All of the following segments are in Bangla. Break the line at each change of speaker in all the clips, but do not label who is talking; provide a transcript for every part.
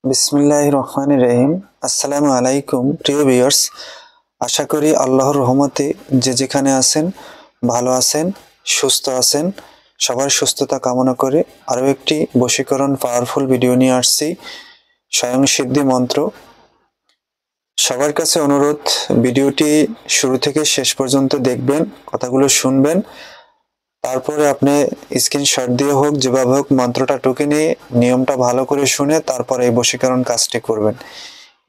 বিসমিল্লাহির রহমানির রহিম। আসসালামু আলাইকুম প্রিয় ভিউয়ার্স, আশা করি আল্লাহর রহমতে যে যেখানে আছেন ভালো আছেন, সুস্থ আছেন। সবার সুস্থতা কামনা করে আরও একটি বশীকরণ পাওয়ারফুল ভিডিও নিয়ে আসছি, স্বয়ং সিদ্ধি মন্ত্র। সবার কাছে অনুরোধ, ভিডিওটি শুরু থেকে শেষ পর্যন্ত দেখবেন, কথাগুলো শুনবেন, তারপরে আপনি স্ক্রিনশট দিয়ে হোক যেভাবে হোক মন্ত্রটা টুকে নিয়ে নিয়মটা ভালো করে শুনে তারপরে এই বশীকরণ কাজটি করবেন।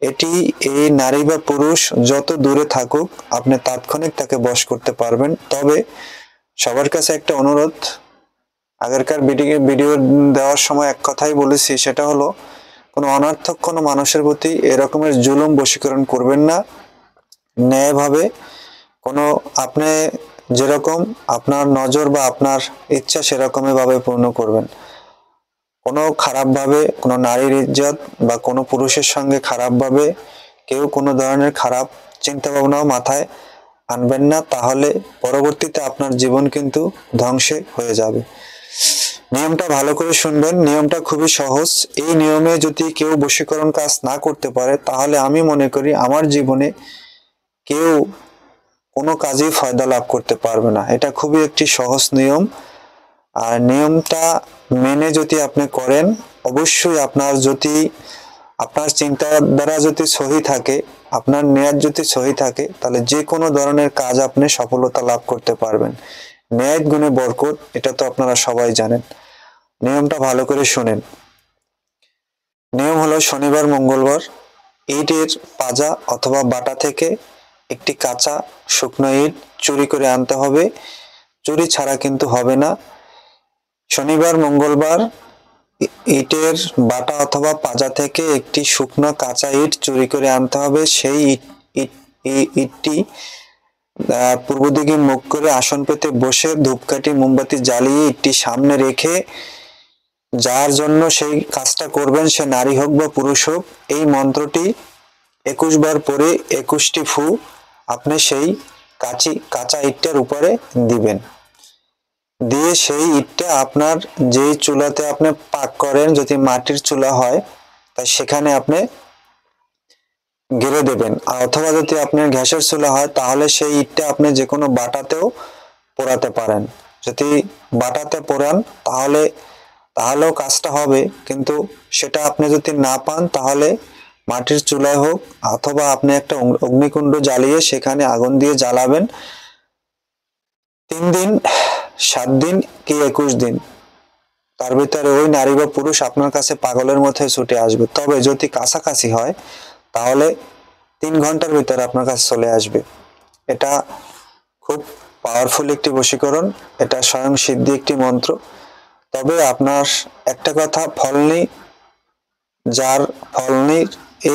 এটি এই নারী বা পুরুষ যত দূরে থাকুক আপনি তাৎক্ষণিক তাকে বশ করতে পারবেন। তবে সবার কাছে একটা অনুরোধ, আগেরকার ভিডিও দেওয়ার সময় এক কথাই বলেছি, সেটা হলো কোনো অনর্থক কোনো মানুষের প্রতি এরকমের জুলুম বশীকরণ করবেন না। ন্যায়ভাবে কোনো আপনি যেরকম আপনার নজর বা আপনার ইচ্ছা সেরকমই ভাবে পূর্ণ করবেন। কোনো খারাপভাবে কোনো নারীর ইজ্জত বা কোনো পুরুষের সঙ্গে খারাপভাবে কেউ কোনো ধরনের খারাপ চিন্তা ভাবনাও মাথায় আনবেন না, তাহলে পরবর্তীতে আপনার জীবন কিন্তু ধ্বংসে হয়ে যাবে। নিয়মটা ভালো করে শুনবেন, নিয়মটা খুবই সহজ। এই নিয়মে যদি কেউ বশীকরণ কাজ না করতে পারে তাহলে আমি মনে করি আমার জীবনে কেউ কোনো কাজেই ফায়দা লাভ করতে পারবে না। এটা খুবই একটি সহজ নিয়ম, আর নিয়মটা মেনে যদি আপনি করেন, অবশ্যই আপনার চিন্তাধারা যদি সহি থাকে, আপনার নিয়ত যদি সহি থাকে, তাহলে যে কোনো ধরনের কাজ আপনি সফলতা লাভ করতে পারবেন। নিয়ত গুণে বরকত, এটা তো আপনারা সবাই জানেন। নিয়মটা ভালো করে শুনেন। নিয়ম হলো শনিবার মঙ্গলবার ইটের পাজা অথবা বাটা থেকে একটি কাঁচা শুকনো ইট চুরি করে আনতে হবে। চুরি ছাড়া কিন্তু হবে না। শনিবার মঙ্গলবার ইটের বাটা অথবা পাজা থেকে একটি শুকনো কাঁচা ইট চুরি করে আনতে হবে। সেই ইটটি পূর্ব দিকে মুখ করে আসন পেতে বসে ধূপকাঠি মোমবাতি জ্বালিয়ে ইটটি সামনে রেখে, যার জন্য সেই কাজটা করবেন সে নারী হোক বা পুরুষ হোক, এই মন্ত্রটি 21 বার পরে 21টি ফু আপনি সেই কাঁচা ইটটার উপরে দিবেন। দিয়ে সেই ইটটা আপনার যেই চুলাতে আপনি পাক করেন, যদি মাটির চুলা হয় তা সেখানে আপনি গেড়ে দেবেন, অথবা যদি আপনার গ্যাসের চুলা হয় তাহলে সেই ইটটা আপনি যে কোনো বাটাতেও পোড়াতে পারেন। যদি বাটাতে পোড়ান তাহলেও কাজটা হবে, কিন্তু সেটা আপনি যদি না পান তাহলে মাটির চুলায় হোক অথবা আপনি একটা অগ্নিকুণ্ড জ্বালিয়ে সেখানে আগুন দিয়ে জ্বালাবেন। 3 দিন, 7 দিন কি 21 দিন, তার ভিতরে ওই নারী বা পুরুষ আপনার কাছে পাগলের মধ্যে ছুটে আসবে। তবে যদি কাছাকাছি হয় তাহলে 3 ঘন্টার ভিতরে আপনার কাছে চলে আসবে। এটা খুব পাওয়ারফুল একটি বশীকরণ, এটা স্বয়ং সিদ্ধি একটি মন্ত্র। তবে আপনার একটা কথা, ফলনি, যার ফলনি,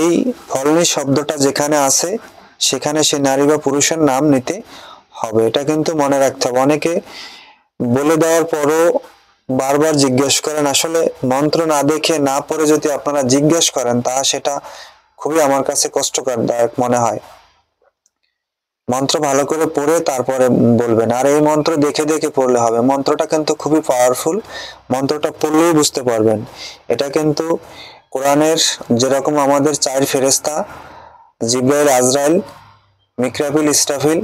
এই ফলনি শব্দটা যেখানে আছে সেখানে সে নারী বা পুরুষের নাম নিতে হবে, এটা কিন্তু মনে রাখতে হবে। অনেকে বলে দেওয়ার পরও বারবার জিজ্ঞেস করেন, আসলে মন্ত্র না দেখে না পড়ে যদি আপনারা জিজ্ঞেস করেন তা সেটা খুবই আমার কাছে কষ্টকরদায়ক মনে হয়। মন্ত্র ভালো করে পড়ে তারপরে বলবেন, আর এই মন্ত্র দেখে দেখে পড়লে হবে। মন্ত্রটা কিন্তু খুবই পাওয়ারফুল, মন্ত্রটা পড়লেই বুঝতে পারবেন। এটা কিন্তু কোরআনের যেরকম আমাদের 4 ফেরেশতা জিবরাইল, আজরাইল, মিকরাফিল, ইসরাফিল,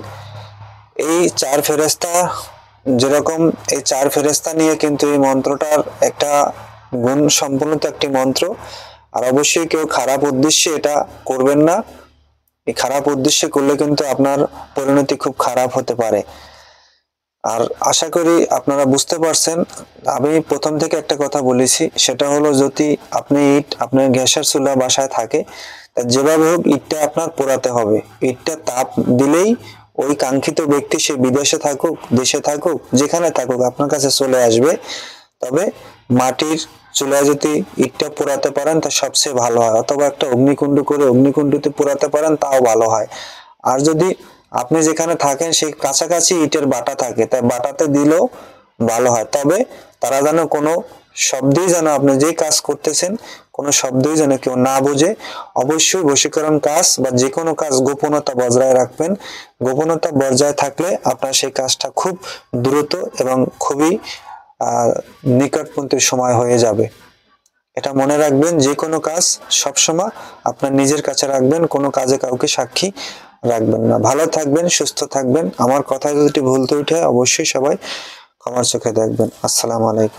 এই 4 ফেরেশতা যেরকম, এই 4 ফেরেশতা নিয়ে কিন্তু এই মন্ত্রটার একটা গুণ সম্পন্ন একটি মন্ত্র। আর অবশ্যই কেউ খারাপ উদ্দেশ্যে এটা করবেন না, এই খারাপ উদ্দেশ্যে করলে কিন্তু আপনার পরিণতি খুব খারাপ হতে পারে। আর আশা করি আপনারা বুঝতে পারছেন। আমি প্রথম থেকে একটা কথা বলেছি, সেটা হলো যদি আপনি ইট আপনার গ্যাসের চুলা বাসায় থাকে, যেভাবে হোক ইটটা আপনার পোড়াতে হবে। ইটটা তাপ দিলেই ওই কাঙ্ক্ষিত ব্যক্তি, সে বিদেশে থাকুক, দেশে থাকুক, যেখানে থাকুক, আপনার কাছে চলে আসবে। তবে মাটির চুলায় যদি ইটটা পোড়াতে পারেন তা সবচেয়ে ভালো হয়, অথবা একটা অগ্নিকুণ্ড করে অগ্নিকুণ্ডতে পোড়াতে পারেন তাও ভালো হয়। আর যদি আপনি যেখানে থাকেন সেই কাছাকাছি ইটের বাটা থাকে, তাই বাটাতে দিলেও ভালো হয়। তবে তারা যেন কোনো শব্দই, যেন আপনি যে কাজ করতেছেন কোনো শব্দই যেন কেউ না বোঝে। অবশ্যই বশীকরণ কাজ বা যে কোনো কাজ গোপনতা বজায় রাখবেন। গোপনতা বজায় থাকলে আপনার সেই কাজটা খুব দ্রুত এবং খুবই নিকটবর্তী সময় হয়ে যাবে। এটা মনে রাখবেন, যে কোনো কাজ সবসময় আপনার নিজের কাছে রাখবেন, কোনো কাজে কাউকে সাক্ষী রাখবেন না। ভালো থাকবেন, সুস্থ থাকবেন। আমার কথা যদি ভুল ত্রুটি হয় অবশ্যই সবাই ক্ষমার চোখে দেখবেন। আসসালামু আলাইকুম।